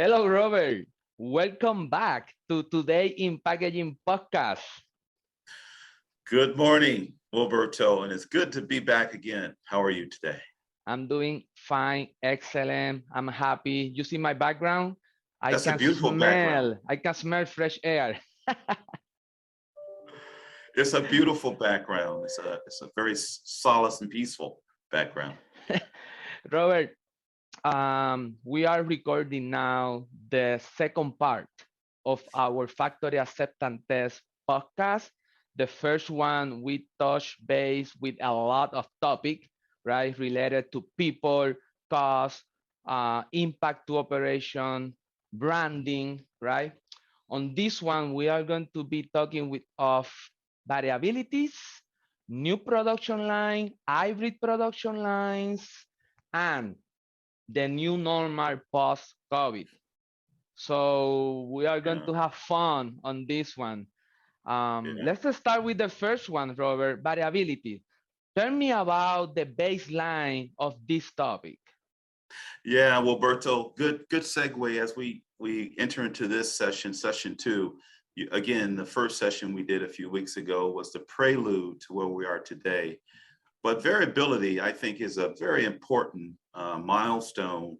Hello, Robert. Welcome back to Today in Packaging podcast. Good morning, Wilberto, and it's good to be back again. How are you today? I'm doing fine, excellent. I'm happy. You see my background? I That's a can beautiful background. smell. I can smell fresh air. It's a beautiful background. It's a very solace and peaceful background. Robert, we are recording now the second part of our factory acceptance test podcast. The first one we touched base with a lot of topic, right, related to people, cost, impact to operation, branding, right. On this one, we are going to be talking with of variabilities, new production line, hybrid production lines, and the new normal post-COVID. So we are going Yeah, to have fun on this one. yeah. Let's start with the first one, Robert, variability. Tell me about the baseline of this topic. Yeah, Wilberto, good segue as we enter into this session two. Again, the first session we did a few weeks ago was the prelude to where we are today. But variability, I think, is a very important milestone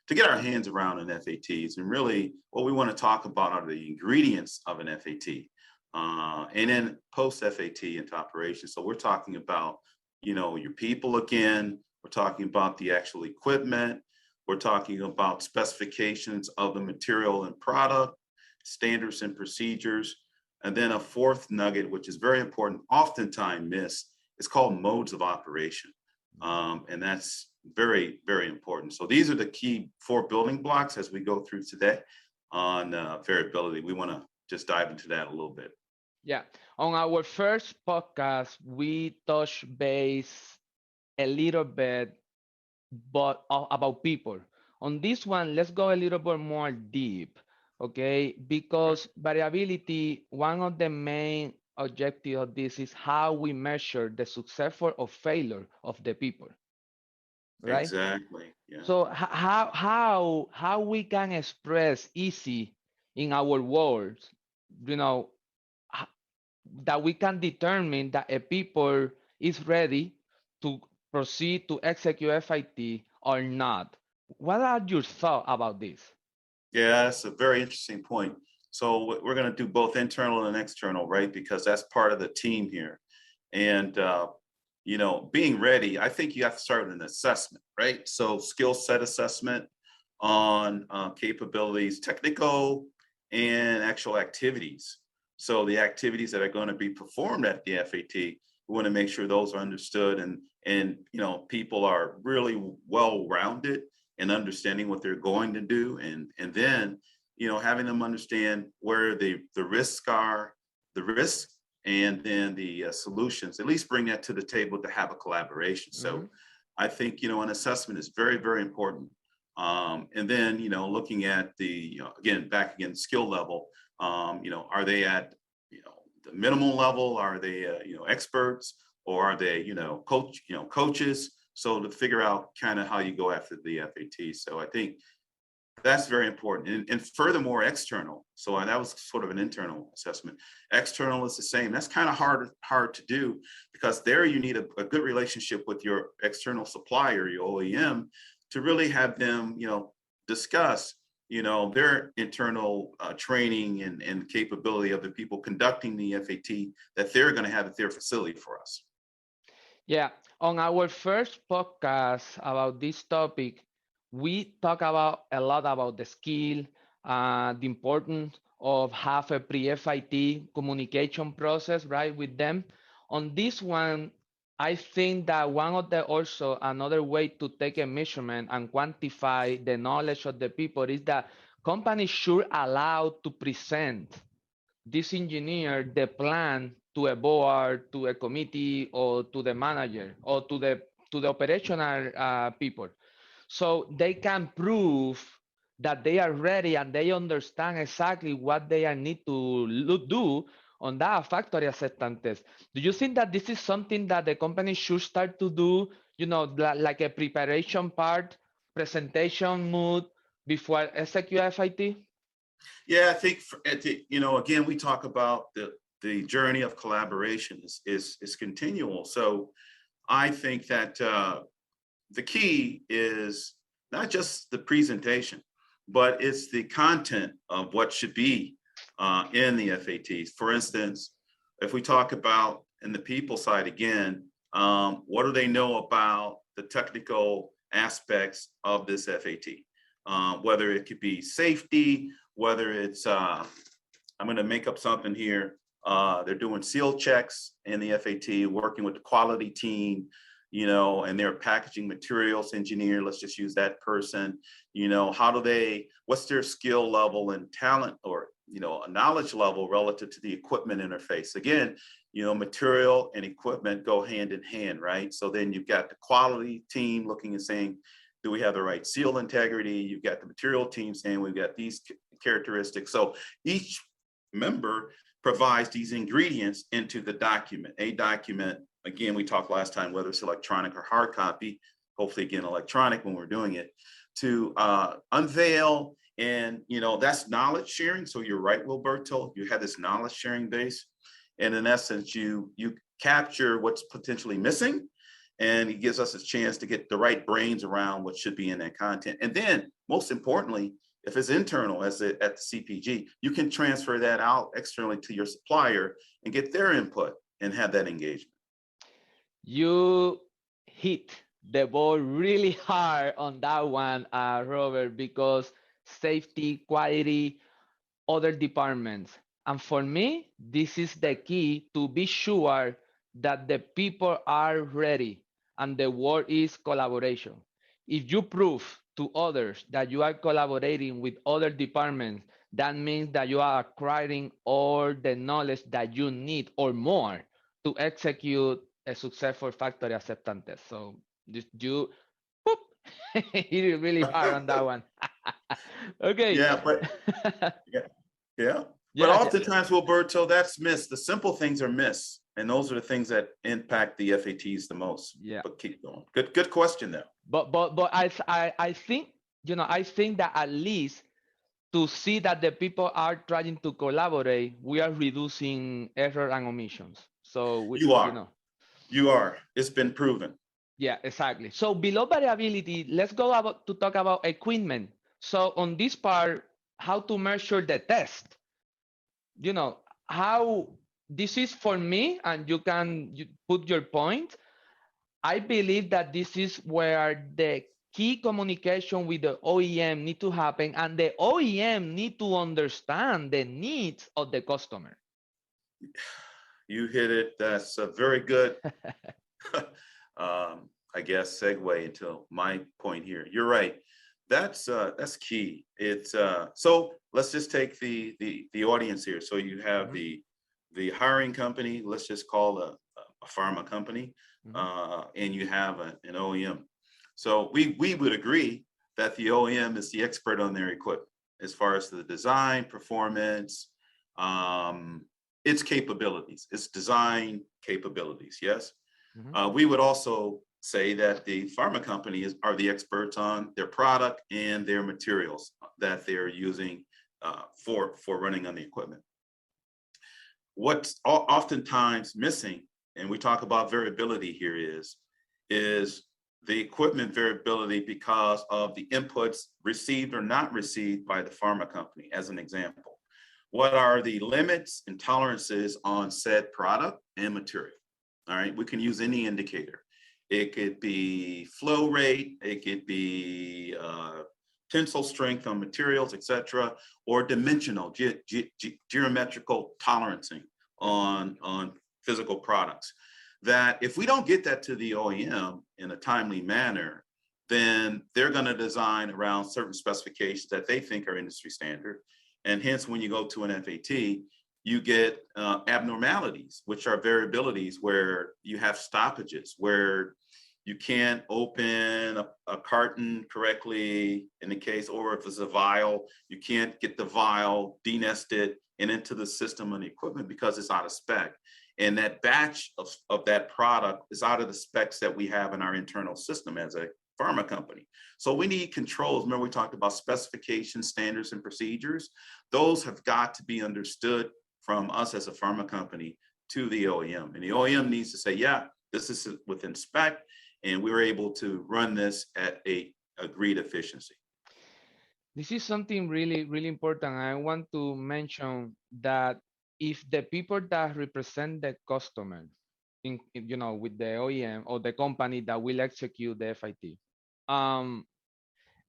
to get our hands around in FATs. And really, what we want to talk about are the ingredients of an FAT, and then post FAT into operation. So we're talking about, your people again. We're talking about the actual equipment. We're talking about specifications of the material and product, standards and procedures, and then a fourth nugget, which is very important, oftentimes missed. It's called modes of operation. And that's very, very important. So these are the key four building blocks as we go through today on variability. We want to just dive into that a little bit. Yeah, on our first podcast, we touched base a little bit, but about people. On this one, let's go a little bit more deep, okay? Because variability, one of the main objectives of this is how we measure the success or failure of the people, right? Exactly. Yeah. So how we can express easy in our words, you know, h- that we can determine that a people is ready to proceed to execute FIT or not. What are your thoughts about this? Yeah, that's a very interesting point. So we're going to do both internal and external, right? Because that's part of the team here. And being ready, I think you have to start with an assessment, right? So skill set assessment on capabilities, technical and actual activities. So the activities that are going to be performed at the FAT, we want to make sure those are understood and people are really well rounded in understanding what they're going to do, and then having them understand where the risks are, the risks, and then the solutions. At least bring that to the table to have a collaboration. Mhm. So I think an assessment is very, very important. And then looking at the again skill level. Are they at the minimal level? Are they experts, or are they coaches? So to figure out kind of how you go after the FAT. So I think that's very important. And furthermore, external. So that was sort of an internal assessment. External is the same. That's kind of hard to do, because there you need a good relationship with your external supplier, your OEM, to really have them, discuss, their internal training and capability of the people conducting the FAT that they're going to have at their facility for us. Yeah, on our first podcast about this topic, we talk about a lot about the skill, the importance of have a pre-FIT communication process, right, with them. On this one, I think that one of the also another way to take a measurement and quantify the knowledge of the people is that companies should allow to present this engineer the plan to a board, to a committee, or to the manager, or to the operational people, so they can prove that they are ready and they understand exactly what they are need to do on that factory acceptance test. Do you think that this is something that the company should start to do? Like a preparation part, presentation mood, before execute FIT? Yeah, I think again, we talk about the journey of collaboration is continual. So I think that the key is not just the presentation, but it's the content of what should be in the FATs. For instance, if we talk about in the people side again, what do they know about the technical aspects of this FAT? Whether it could be safety, whether it's, I'm going to make up something here. They're doing seal checks in the FAT, working with the quality team, and they're packaging materials engineer. Let's just use that person. What's their skill level and talent, or, a knowledge level relative to the equipment interface? Again, material and equipment go hand in hand, right? So then you've got the quality team looking and saying, do we have the right seal integrity? You've got the material team saying we've got these characteristics. So each member provides these ingredients into the document. A document, again, we talked last time, whether it's electronic or hard copy, hopefully again, electronic when we're doing it, to unveil. And, that's knowledge sharing. So you're right, Wilberto, you have this knowledge sharing base. And in essence, you capture what's potentially missing, and it gives us a chance to get the right brains around what should be in that content. And then most importantly, if it's internal at the CPG, you can transfer that out externally to your supplier and get their input and have that engagement. You hit the ball really hard on that one, Robert, because safety, quality, other departments. And for me, this is the key to be sure that the people are ready, and the word is collaboration. If you prove to others that you are collaborating with other departments, that means that you are acquiring all the knowledge that you need or more to execute a successful factory acceptance test. So you whoop, hit it really hard on that one. Okay. Yeah, but yeah, yeah. But Yeah, yeah, oftentimes, Wilberto, that's missed. The simple things are missed. And those are the things that impact the FATs the most. yeah. But keep going. Good question there. But I think, I think that at least to see that the people are trying to collaborate, we are reducing error and omissions. So You are. You are. It's been proven. yeah, exactly. So below variability, let's go about to talk about equipment. So on this part, how to measure the test, how this is for me, and you put your point. I believe that this is where the key communication with the OEM need to happen, and the OEM need to understand the needs of the customer. You hit it. That's a very good, I guess, segue into my point here. You're right. That's key. It's so let's just take the audience here. So you have Mhm, the hiring company. Let's just call a pharma company, mhm, and you have an OEM. So we would agree that the OEM is the expert on their equipment as far as the design, performance, um, its capabilities, its design capabilities. Yes. mhm. We would also say that the pharma companies are the experts on their product and their materials that they're using for running on the equipment. What's oftentimes missing, and we talk about variability here, is the equipment variability because of the inputs received or not received by the pharma company. As an example, what are the limits and tolerances on said product and material? All right, we can use any indicator. It could be flow rate, it could be tensile strength on materials, etc., or dimensional, geometrical tolerancing on physical products. That if we don't get that to the OEM in a timely manner, then they're going to design around certain specifications that they think are industry standard. And hence, when you go to an FAT, you get abnormalities, which are variabilities where you have stoppages, where you can't open a carton correctly in the case, or if it's a vial, you can't get the vial denested and into the system and the equipment because it's out of spec. And that batch of that product is out of the specs that we have in our internal system as a pharma company. So we need controls. Remember, we talked about specifications, standards, and procedures. Those have got to be understood from us as a pharma company to the OEM. And the OEM needs to say, yeah, this is within spec, and we were able to run this at a agreed efficiency. This is something really, really important. I want to mention that if the people that represent the customer, with the OEM or the company that will execute the FIT, um,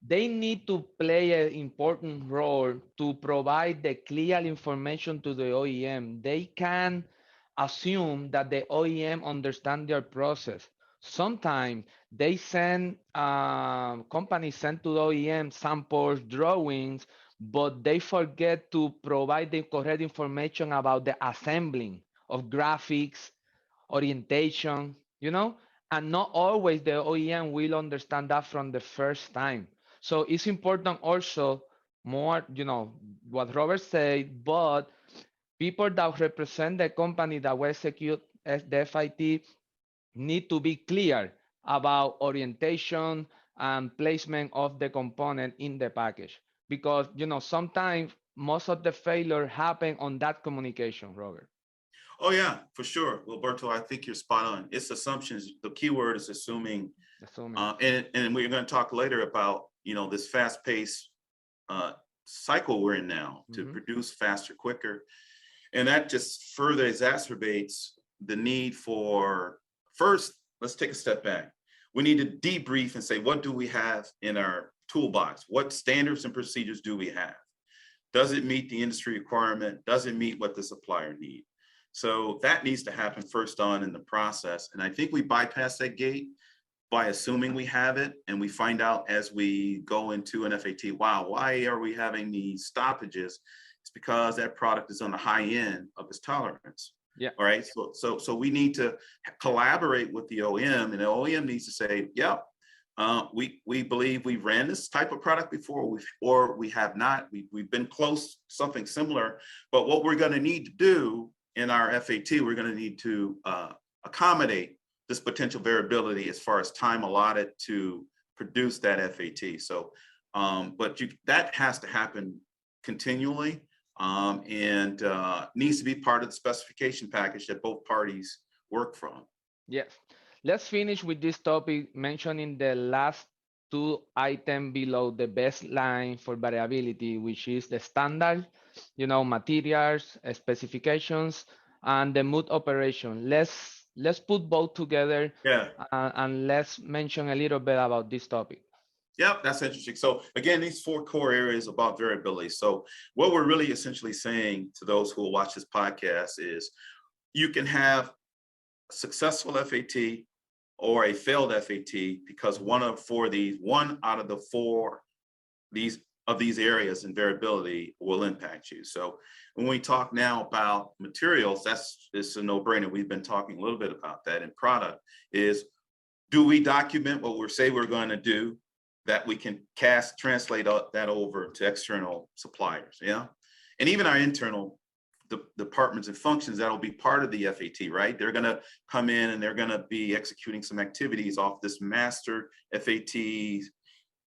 they need to play an important role to provide the clear information to the OEM. They can assume that the OEM understand their process. Sometimes they send companies send to the OEM samples, drawings, but they forget to provide the correct information about the assembling of graphics, orientation, and not always the OEM will understand that from the first time. So it's important also more, what Robert said, but people that represent the company that will execute the FIT need to be clear about orientation and placement of the component in the package. Because, sometimes most of the failure happen on that communication, Robert. Oh yeah, for sure. Roberto, I think you're spot on. It's assumptions. The key word is assuming. Assuming. And we're going to talk later about, this fast-paced cycle we're in now to produce faster, quicker. And that just further exacerbates the need for, first, let's take a step back. We need to debrief and say, what do we have in our toolbox? What standards and procedures do we have? Does it meet the industry requirement? Does it meet what the supplier needs? So that needs to happen first on in the process. And I think we bypass that gate by assuming we have it, and we find out as we go into an FAT, wow, why are we having these stoppages? It's because that product is on the high end of its tolerance. Yeah. All right. So we need to collaborate with the OEM, and the OEM needs to say, yeah, we believe we ran this type of product before, or we have not. We've been close, something similar, but what we're going to need to do in our FAT, we're going to need to accommodate this potential variability as far as time allotted to produce that FAT. So, but that has to happen continually, and needs to be part of the specification package that both parties work from. Yes. Let's finish with this topic, mentioning the last two items below the baseline for variability, which is the standard, materials, specifications, and the mood operation. Let's put both together, Yeah. and let's mention a little bit about this topic. Yep, that's interesting. So again, these four core areas about variability. So what we're really essentially saying to those who will watch this podcast is you can have a successful FAT or a failed FAT because one out of the four of these areas in variability will impact you. So when we talk now about materials, it's a no-brainer. We've been talking a little bit about that. In product is, do we document what we're going to do, that we can translate that over to external suppliers? Yeah. And even our internal departments and functions, that'll be part of the FAT, right? They're going to come in and they're going to be executing some activities off this master FAT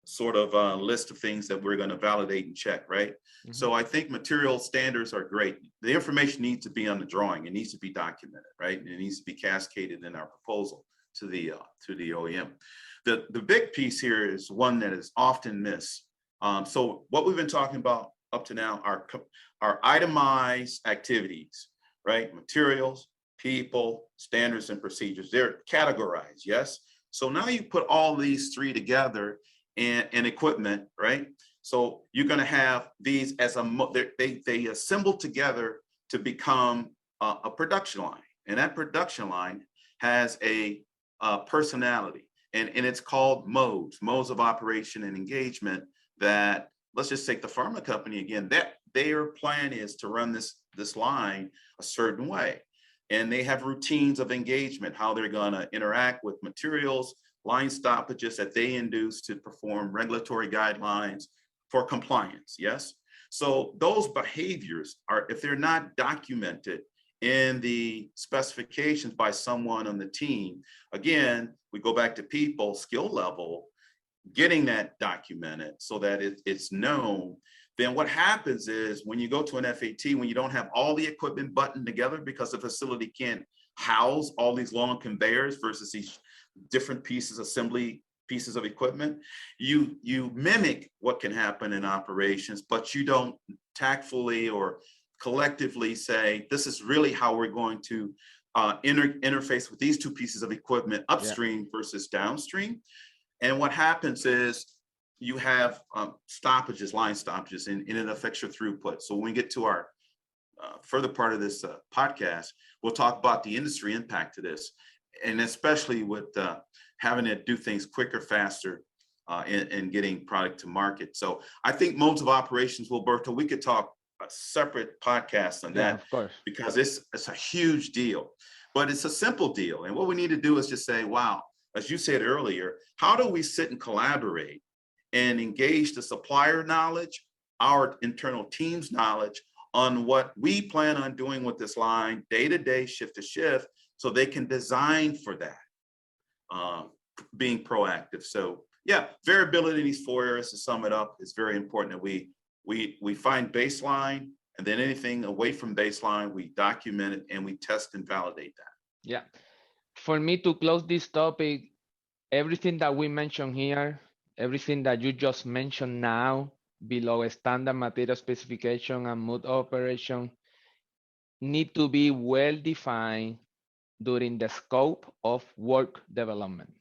sort of list of things that we're going to validate and check, right? So I think material standards are great. The information needs to be on the drawing. It needs to be documented, right? And it needs to be cascaded in our proposal to the OEM. The big piece here is one that is often missed. So what we've been talking about up to now are itemized activities, right? Materials, people, standards, and procedures. They're categorized, yes? So now you put all these three together and equipment, right? So you're going to have these as they assemble together to become a production line, and that production line has a personality, and it's called modes of operation and engagement. That, let's just take the pharma company again. That their plan is to run this line a certain way, and they have routines of engagement, how they're going to interact with materials, line stoppages that they induce to perform regulatory guidelines for compliance. Yes. So those behaviors are, if they're not documented in the specifications by someone on the team, again, we go back to people skill level. getting that documented so that it's known, then what happens is when you go to an FAT, when you don't have all the equipment buttoned together because the facility can't house all these long conveyors versus these different pieces, assembly pieces of equipment, you mimic what can happen in operations, but you don't tactfully or collectively say, this is really how we're going to interface with these two pieces of equipment Yeah. upstream versus downstream. And what happens is you have stoppages, line stoppages, and it affects your throughput. So when we get to our further part of this podcast, we'll talk about the industry impact to this, and especially with having to do things quicker, faster, and getting product to market. So I think modes of operations, Wilberto, we could talk a separate podcast on Yeah, that of course. because it's a huge deal, but it's a simple deal. And what we need to do is just say, wow, as you said earlier, how do we sit and collaborate and engage the supplier knowledge, our internal team's knowledge on what we plan on doing with this line day to day, shift to shift, so they can design for that, being proactive. So yeah, variability in these 4 areas, to sum it up, is very important that we find baseline, and then anything away from baseline, we document it and we test and validate that. Yeah. For me to close this topic, everything that we mentioned here, everything that you just mentioned now, below a standard material specification and mode operation, need to be well defined during the scope of work development,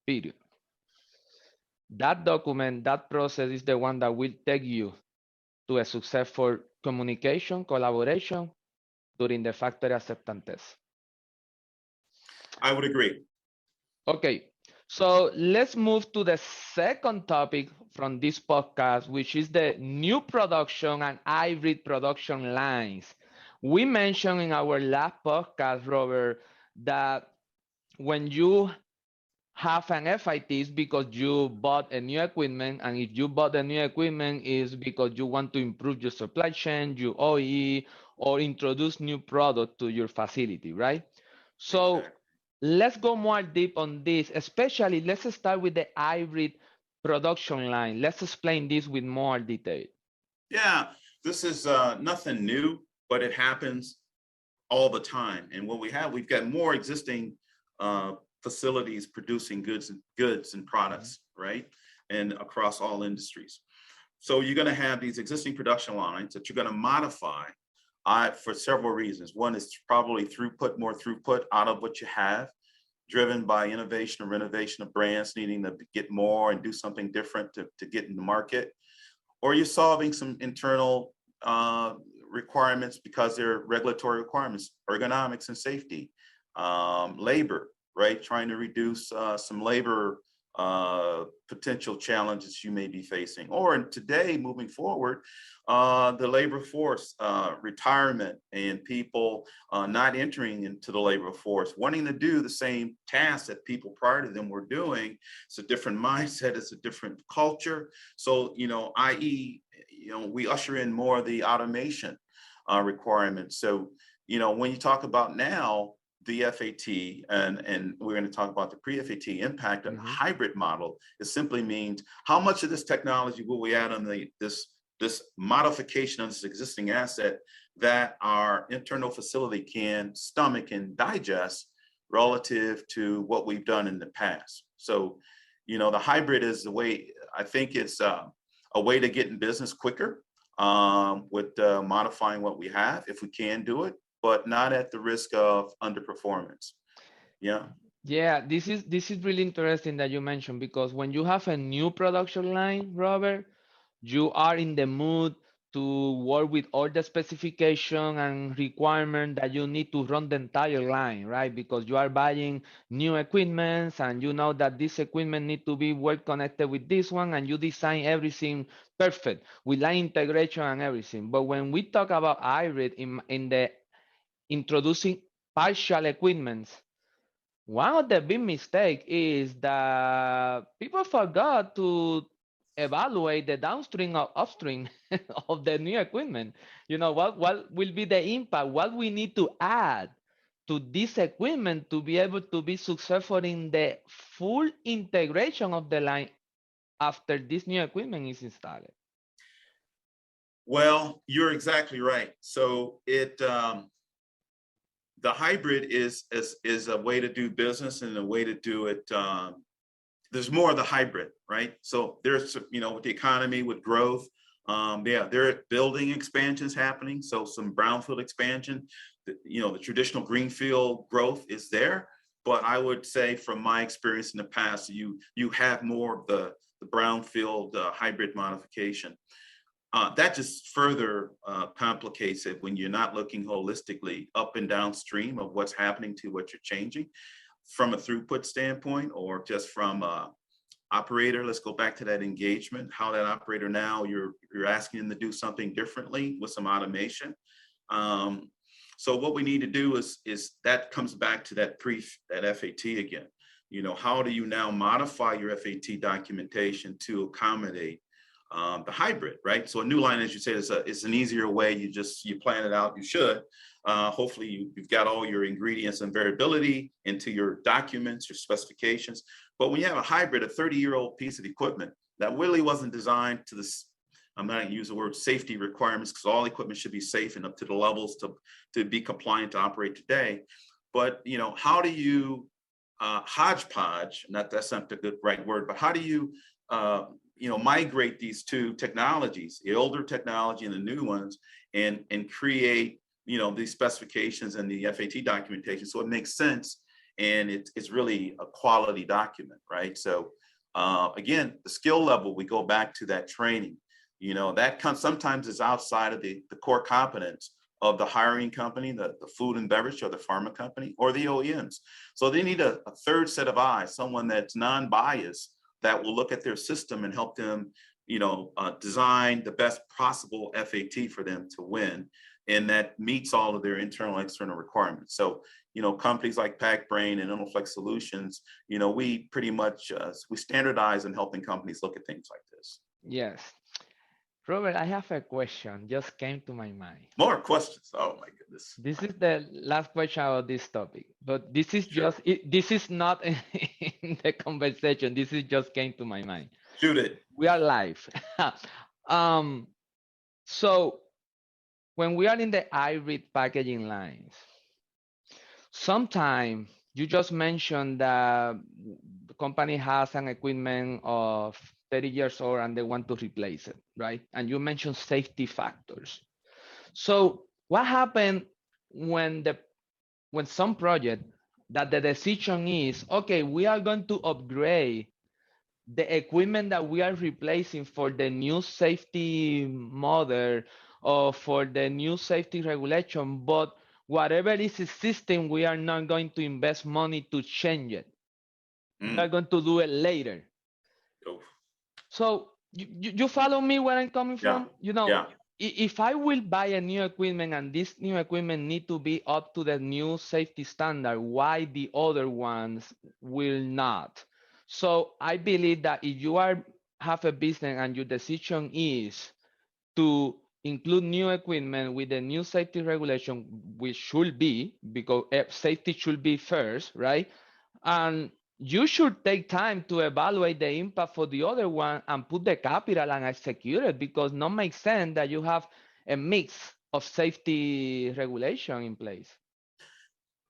period. That document, that process is the one that will take you to a successful communication, collaboration during the factory acceptance test. I would agree. Okay, so let's move to the second topic from this podcast, which is the new production and hybrid production lines. We mentioned in our last podcast, Robert, that when you have an FIT is because you bought a new equipment, and if you bought a new equipment is because you want to improve your supply chain, your OE, or introduce new product to your facility, right? So Exactly. let's go more deep on this, especially let's start with the hybrid production line. Let's explain this with more detail. Yeah, this is nothing new, but it happens all the time. And what we've got more existing facilities producing goods and products, right? And across all industries. So you're going to have these existing production lines that you're going to modify for several reasons. One is probably more throughput out of what you have, driven by innovation or renovation of brands needing to get more and do something different to get in the market. Or you're solving some internal requirements because they're regulatory requirements, ergonomics and safety, labor, right? Trying to reduce some labor potential challenges you may be facing. Or today, moving forward, the labor force, retirement, and people not entering into the labor force, wanting to do the same tasks that people prior to them were doing. It's a different mindset, it's a different culture. So, i.e., we usher in more of the automation requirements. So, when you talk about now, the FAT, and we're going to talk about the pre-FAT impact on hybrid model, it simply means how much of this technology will we add on this modification of this existing asset that our internal facility can stomach and digest relative to what we've done in the past. So, the hybrid is the way, I think it's a way to get in business quicker with modifying what we have, if we can do it, but not at the risk of underperformance. Yeah. Yeah, this is really interesting that you mentioned, because when you have a new production line, Robert, you are in the mood to work with all the specification and requirement that you need to run the entire line, right? Because you are buying new equipments, and you know that this equipment need to be well connected with this one, and you design everything perfect with line integration and everything. But when we talk about hybrid in the introducing partial equipments, one of the big mistake is that people forgot to evaluate the downstream or upstream of the new equipment. What will be the impact? What we need to add to this equipment to be able to be successful in the full integration of the line after this new equipment is installed? Well, you're exactly right. So the hybrid is a way to do business and a way to do it. There's more of the hybrid, right? So there's, with the economy, with growth, yeah, there are building expansions happening. So some brownfield expansion, the traditional greenfield growth is there. But I would say from my experience in the past, you have more of the brownfield hybrid modification. That just further complicates it when you're not looking holistically up and downstream of what's happening to what you're changing from a throughput standpoint, or just from operator. Let's go back to that engagement, how that operator now you're asking them to do something differently with some automation. So what we need to do is that comes back to that FAT again. How do you now modify your FAT documentation to accommodate the hybrid, right? So a new line, as you said, is an easier way. You plan it out. You should. Hopefully you've got all your ingredients and variability into your documents, your specifications. But when you have a hybrid, a 30-year-old piece of equipment that really wasn't designed to this, I'm not going to use the word safety requirements, because all equipment should be safe and up to the levels to be compliant to operate today. But how do you hodgepodge? That's not the good right word, but how do you migrate these two technologies, the older technology and the new ones, and create these specifications and the FAT documentation so it makes sense and it's really a quality document, right? So again, the skill level, we go back to that training. That sometimes is outside of the core competence of the hiring company, the food and beverage or the pharma company or the OEMs. So they need a third set of eyes, someone that's non-biased, that will look at their system and help them, design the best possible FAT for them to win, and that meets all of their internal and external requirements. So, companies like Packbrain and InnoFlex Solutions, we pretty much we standardize in helping companies look at things like this. Yes. Robert, I have a question, just came to my mind. More questions. Oh my goodness. This is the last question about this topic, but this is Sure. this is not in the conversation. This is just came to my mind. Shoot it. We are live. So when we are in the hybrid packaging lines, sometimes you just mentioned that the company has an equipment of 30 years old and they want to replace it, right? And you mentioned safety factors. So what happened when some project that the decision is, okay, we are going to upgrade the equipment that we are replacing for the new safety model or for the new safety regulation, but whatever is existing, we are not going to invest money to change it. We are going to do it later. Oh. So you follow me where I'm coming from? Yeah. If I will buy a new equipment and this new equipment need to be up to the new safety standard, why the other ones will not? So I believe that if you have a business and your decision is to include new equipment with the new safety regulation, which should be, because safety should be first, right? And you should take time to evaluate the impact for the other one and put the capital and execute it, because not makes sense that you have a mix of safety regulation in place.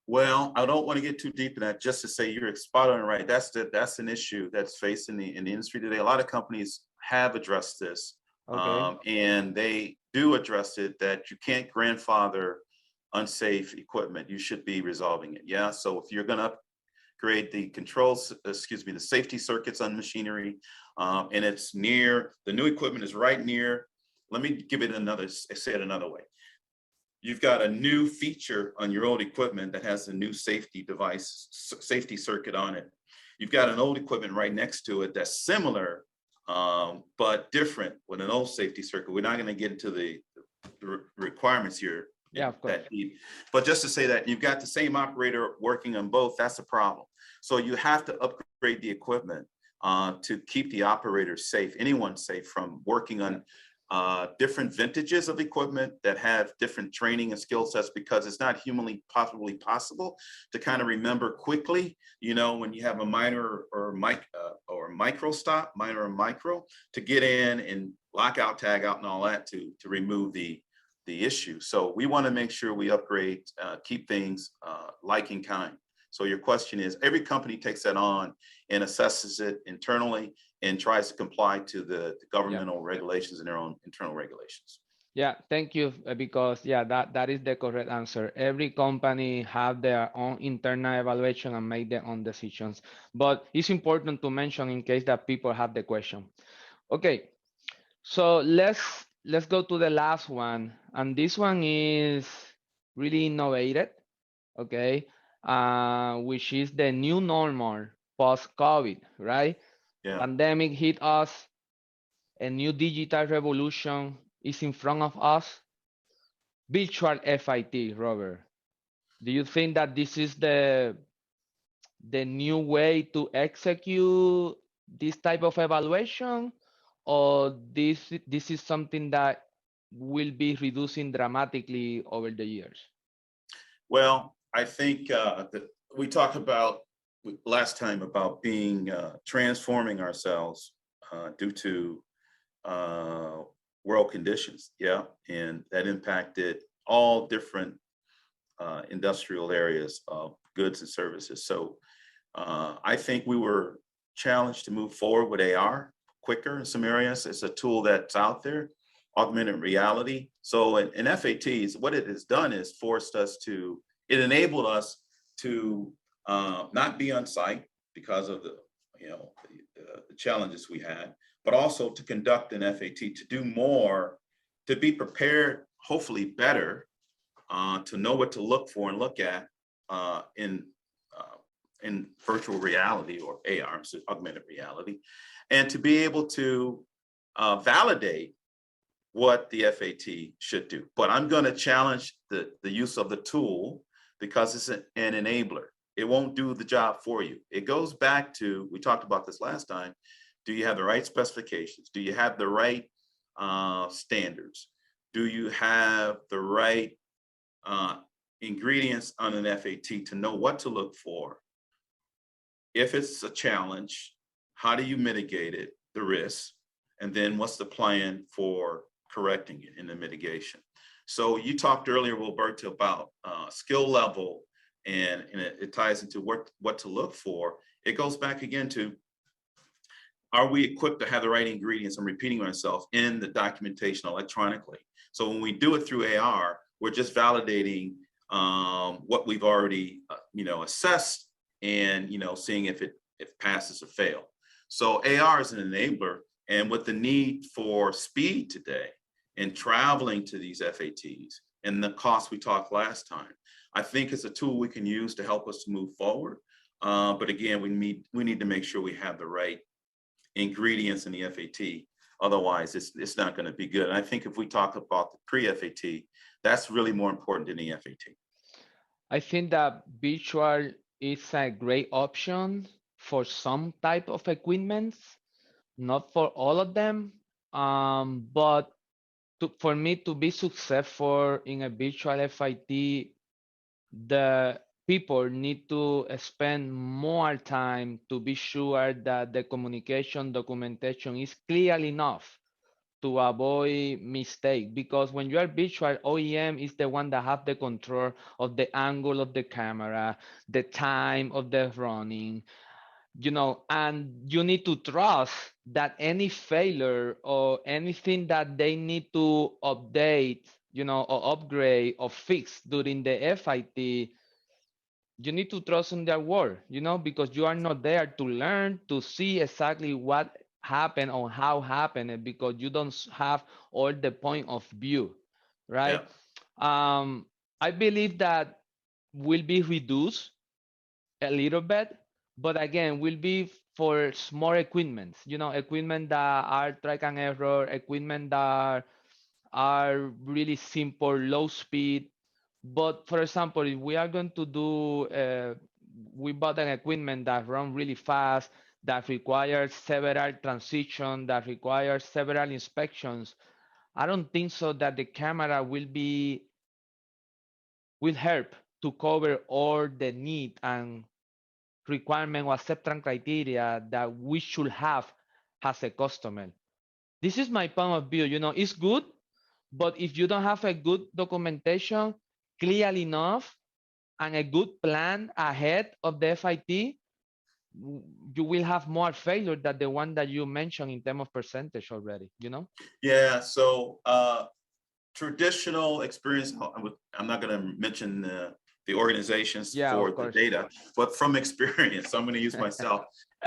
Well, I don't want to get too deep in that. Just to say you're spot on, right? That's an issue that's facing in the industry today. A lot of companies have addressed this, Okay. and they do address it, that you can't grandfather unsafe equipment. You should be resolving it. Yeah. So if you're going to upgrade the the safety circuits on machinery, and it's near, the new equipment is right near. Let me say it another way. You've got a new feature on your old equipment that has a new safety circuit on it. You've got an old equipment right next to it that's similar, but different with an old safety circuit. We're not going to get into the requirements here. Yeah, of course. But just to say that you've got the same operator working on both, that's a problem. So you have to upgrade the equipment to keep the operator safe, anyone safe, from working on different vintages of equipment that have different training and skill sets, because it's not humanly possibly possible to kind of remember quickly, when you have a minor or micro stop, minor or micro, to get in and lock out, tag out, and all that to remove the issue. So we want to make sure we upgrade, keep things like in kind. So your question is, every company takes that on and assesses it internally and tries to comply to the governmental regulations and their own internal regulations. Yeah, thank you. Because that is the correct answer. Every company have their own internal evaluation and make their own decisions. But it's important to mention in case that people have the question. Okay, so let's go to the last one, and this one is really innovative. Okay, which is the new normal post-COVID, right? Yeah. Pandemic hit us, a new digital revolution is in front of us. Virtual FIT, Robert. Do you think that this is the new way to execute this type of evaluation, or this is something that will be reducing dramatically over the years? Well, I think that we talked about last time about being transforming ourselves due to world conditions. Yeah. And that impacted all different industrial areas of goods and services. So I think we were challenged to move forward with AR quicker in some areas. It's a tool that's out there, augmented reality. So in FATs, what it has done is it enabled us to not be on site because of the challenges we had, but also to conduct an FAT, to do more, to be prepared, hopefully better, to know what to look for and look at in virtual reality or AR, so augmented reality, and to be able to validate what the FAT should do. But I'm going to challenge the use of the tool because it's an enabler. It won't do the job for you. It goes back to, we talked about this last time, do you have the right specifications? Do you have the right standards? Do you have the right ingredients on an FAT to know what to look for? If it's a challenge, how do you mitigate it, the risk? And then what's the plan for correcting it in the mitigation? So you talked earlier, Roberto, about skill level, and it ties into what to look for. It goes back again to, are we equipped to have the right ingredients? I'm repeating myself, in the documentation electronically. So when we do it through AR, we're just validating what we've already assessed, and seeing if it passes or fail. So AR is an enabler, and with the need for speed today and traveling to these FATs and the cost we talked last time, I think it's a tool we can use to help us to move forward. But again, we need to make sure we have the right ingredients in the FAT. Otherwise, it's not going to be good. And I think if we talk about the pre-FAT, that's really more important than the FAT. I think that virtual is a great option for some type of equipment, not for all of them. But for me to be successful in a virtual FIT, the people need to spend more time to be sure that the communication documentation is clear enough to avoid mistake, because when you are virtual, OEM is the one that have the control of the angle of the camera, the time of the running, and you need to trust that any failure or anything that they need to update, or upgrade or fix during the FIT, you need to trust in their word, because you are not there to learn, to see exactly what happened or how happened, because you don't have all the point of view, right? Yeah. I believe that will be reduced a little bit, but again, will be for small equipment, equipment that are track and error, equipment that are really simple, low speed. But for example, if we are going to do, we bought an equipment that run really fast, that requires several transitions, that requires several inspections. I don't think so that the camera will help to cover all the need and requirement or acceptance criteria that we should have as a customer. This is my point of view. It's good, but if you don't have a good documentation clear enough and a good plan ahead of the FIT, you will have more failure than the one that you mentioned in terms of percentage already. Yeah. So traditional experience, I'm not going to mention the organizations Yeah, for of the course. data, but from experience, I'm going to use myself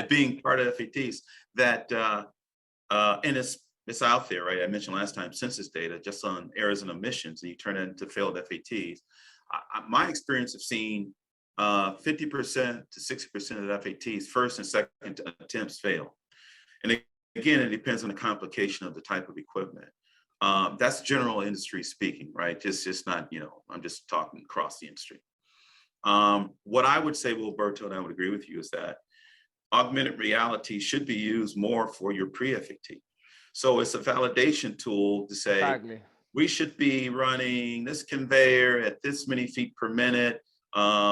being part of FATs that, and it's out there, right? I mentioned last time census data just on errors and omissions, and you turn it into failed FATs. My experience of seeing 50% to 60% of FATs, first and second attempts fail. And again, it depends on the complication of the type of equipment. That's general industry speaking, right? Just not, I'm just talking across the industry. What I would say, Wilberto, and I would agree with you, is that augmented reality should be used more for your pre-FAT. So it's a validation tool to say, Exactly. we should be running this conveyor at this many feet per minute.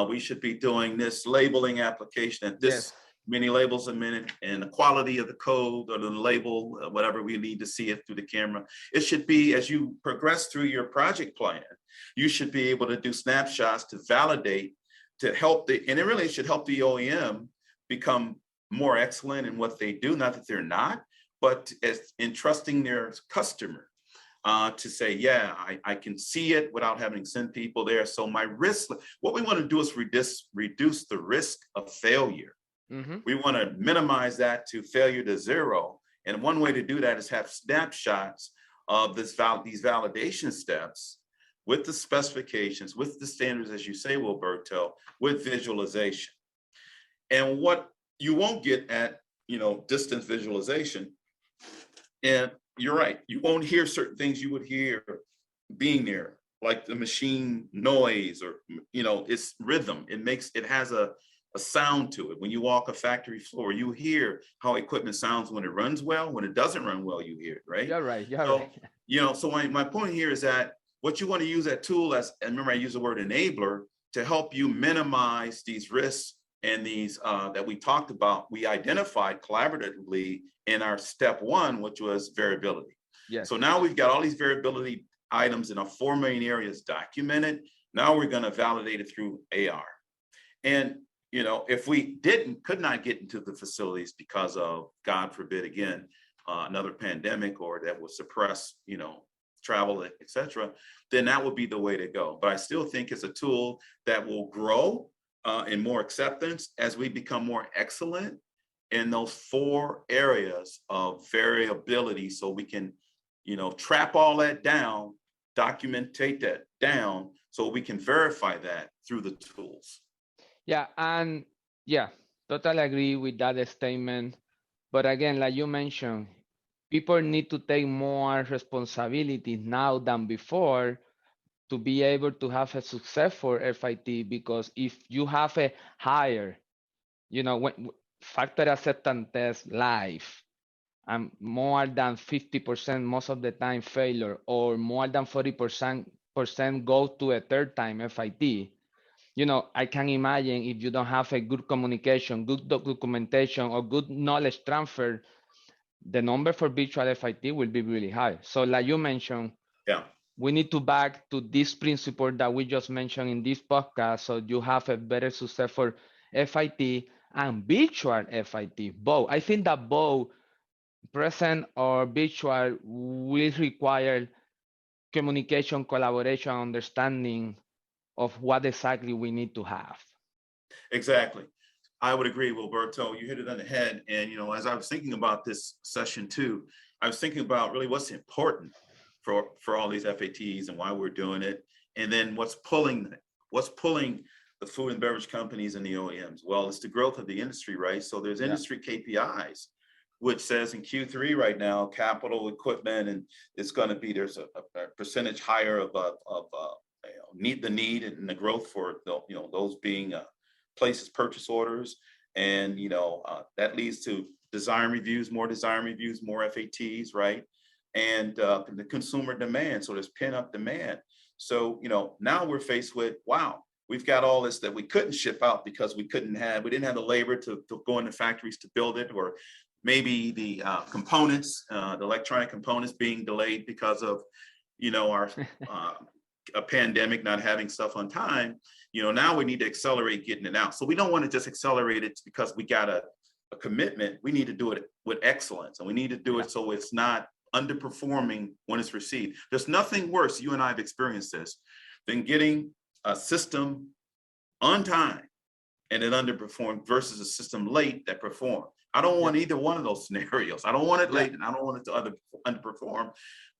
We should be doing this labeling application at this Yes. many labels a minute, and the quality of the code or the label, whatever we need to see it through the camera. It should be, as you progress through your project plan, you should be able to do snapshots to validate, to help and it really should help the OEM become more excellent in what they do. Not that they're not, but as entrusting their customer to say, yeah, I can see it without having to send people there. So my risk, what we want to do is reduce the risk of failure. Mm-hmm. We want to minimize that to failure to zero. And one way to do that is have snapshots of these validation steps with the specifications, with the standards, as you say, Wilberto, with visualization. And what you won't get at, distance visualization, and you're right, you won't hear certain things you would hear being there, like the machine noise, or it's rhythm. It has a sound to it. When you walk a factory floor, you hear how equipment sounds when it runs well. When it doesn't run well, you hear it, right? You're right. You're right. So so my point here is that what you want to use that tool as, and remember I use the word enabler, to help you minimize these risks and these that we talked about, we identified collaboratively in our step one, which was variability. Yes. So now we've got all these variability items in our 4 main areas documented. Now we're going to validate it through AR. And if we could not get into the facilities because of, God forbid, again, another pandemic, or that will suppress, travel, et cetera, then that would be the way to go. But I still think it's a tool that will grow in more acceptance as we become more excellent in those 4 areas of variability, so we can, trap all that down, documentate that down, so we can verify that through the tools. Yeah, and yeah, totally agree with that statement. But again, like you mentioned, people need to take more responsibility now than before to be able to have a successful FIT. Because if you have a higher, factory acceptance test live, and more than 50% most of the time failure, or more than 40% go to a third time FIT, I can imagine if you don't have a good communication, good documentation, or good knowledge transfer, the number for virtual FIT will be really high. So like you mentioned, Yeah, we need to back to this principle that we just mentioned in this podcast, so you have a better successful FIT and virtual FIT. Both. I think that both present or virtual will require communication, collaboration, understanding of what exactly we need to have. exactly. I would agree, Wilberto. You hit it on the head. And as I was thinking about this session too, I was thinking about really what's important for all these FATs and why we're doing it, and then what's pulling the food and beverage companies and the OEMs. Well, it's the growth of the industry, right? So there's Yeah. industry KPIs, which says in Q3 right now, capital equipment, and it's going to be, there's a percentage higher of the need and the growth for those being places purchase orders, and that leads to design reviews, more FATs, right? and the consumer demand. So there's pent up demand. So, now we're faced with, wow, we've got all this that we couldn't ship out because we didn't have the labor to go into factories to build it, or maybe the components, the electronic components being delayed because of, our a pandemic, not having stuff on time. Now we need to accelerate getting it out. So we don't want to just accelerate it because we got a commitment. We need to do it with excellence, and we need to do it so it's not underperforming when it's received. There's nothing worse, you and I have experienced this, than getting a system on time and it underperformed versus a system late that performed. I don't want either one of those scenarios. I don't want it late and I don't want it to underperform.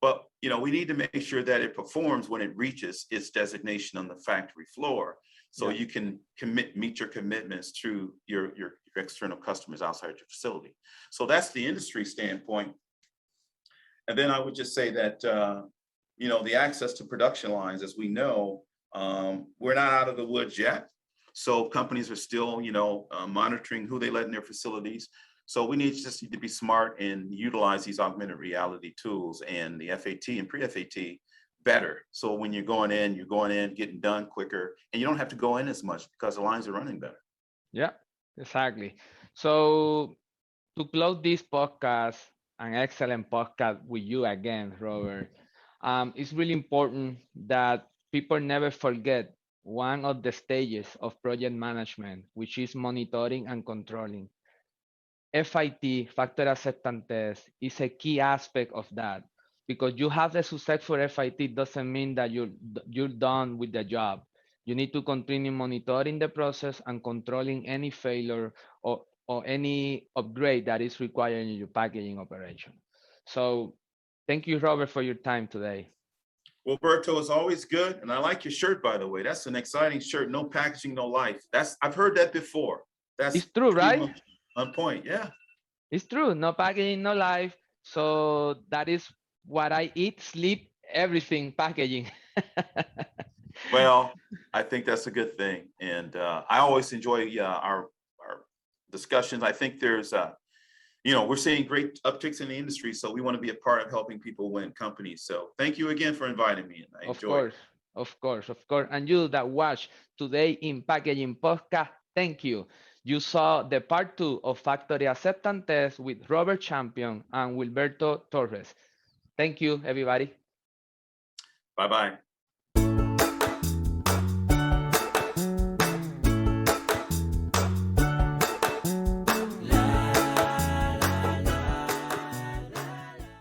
But we need to make sure that it performs when it reaches its designation on the factory floor, so you can meet your commitments to your external customers outside your facility. So that's the industry standpoint. And then I would just say that the access to production lines, as we know, we're not out of the woods yet. So companies are still, monitoring who they let in their facilities. So we need to be smart and utilize these augmented reality tools and the FAT and pre-FAT better. So when you're going in, getting done quicker, and you don't have to go in as much because the lines are running better. Yeah, exactly. So to close this podcast, an excellent podcast with you again, Robert, it's really important that people never forget one of the stages of project management, which is monitoring and controlling. FIT, factor acceptance test, is a key aspect of that, because you have a successful FIT doesn't mean that you're done with the job. You need to continue monitoring the process and controlling any failure or any upgrade that is required in your packaging operation. So thank you, Robert, for your time today. Well, Berto, is always good. And I like your shirt, by the way. That's an exciting shirt. No packaging, no life. I've heard that before. That's It's true, pretty right? much on point. Yeah. It's true. No packaging, no life. So that is what I eat, sleep, everything packaging. Well, I think that's a good thing. And I always enjoy our discussions. I think there's we're seeing great upticks in the industry, so we want to be a part of helping people win companies. So thank you again for inviting me, and I Of enjoyed it. course, of course, of course. And you that watch today in Packaging Podcast, thank you. You saw the part 2 of Factory Acceptance Test with Robert Champion and Wilberto Torres. Thank you, everybody. Bye-bye.